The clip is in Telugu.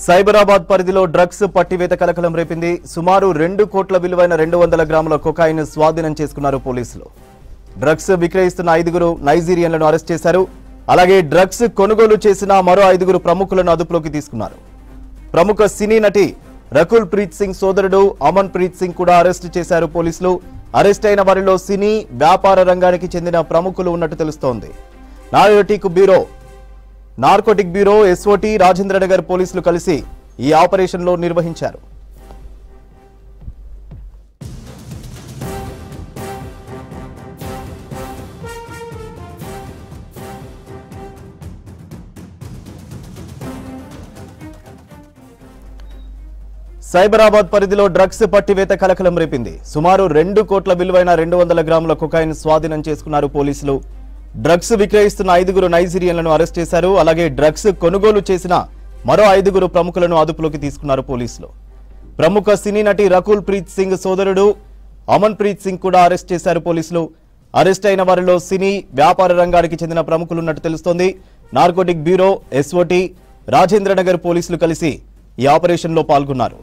సైబరాబాద్ పరిధిలో డ్రగ్స్ పట్టివేత కలకలం రేపింది. సుమారు 2 కోట్ల విలువైన 200 గ్రాముల కొకాయిన్ స్వాధీనం చేసుకున్నారు పోలీసులు. డ్రగ్స్ విక్రయిస్తున్న 5 నైజీరియన్లను అరెస్ట్ చేశారు. అలాగే డ్రగ్స్ కొనుగోలు చేసిన మరో 5 ప్రముఖులను అదుపులోకి తీసుకున్నారు. ప్రముఖ సినీ నటి రకుల్ ప్రీత్ సింగ్ సోదరుడు అమన్ ప్రీత్ సింగ్ కూడా అరెస్ట్ చేశారు పోలీసులు. అరెస్ట్ అయిన వారిలో సినీ వ్యాపార రంగానికి చెందిన ప్రముఖులు ఉన్నట్టు తెలుస్తోంది. నార్కోటిక్ బ్యూరో ఎస్ఓటీ రాజేంద్రనగర్ పోలీసులు కలిసి ఈ ఆపరేషన్లో నిర్వహించారు. సైబరాబాద్ పరిధిలో డ్రగ్స్ పట్టివేత కలకలం రేపింది. సుమారు 2 కోట్ల విలువైన 200 గ్రాముల కొకాయిన్ స్వాధీనం చేసుకున్నారు పోలీసులు. డ్రగ్స్ విక్రయిస్తున్న 5 నైజీరియన్లను అరెస్ట్ చేశారు. అలాగే డ్రగ్స్ కొనుగోలు చేసిన మరో 5 ప్రముఖులను అదుపులోకి తీసుకున్నారు పోలీసులు. ప్రముఖ సినీ నటి రకుల్ ప్రీత్ సింగ్ సోదరుడు అమన్ ప్రీత్ సింగ్ కూడా అరెస్ట్ చేశారు పోలీసులు. అరెస్ట్ అయిన వారిలో సినీ వ్యాపార రంగానికి చెందిన ప్రముఖులు ఉన్నట్టు తెలుస్తోంది. నార్కోటిక్ బ్యూరో ఎస్ఓటీ రాజేంద్రనగర్ పోలీసులు కలిసి ఈ ఆపరేషన్లో పాల్గొన్నారు.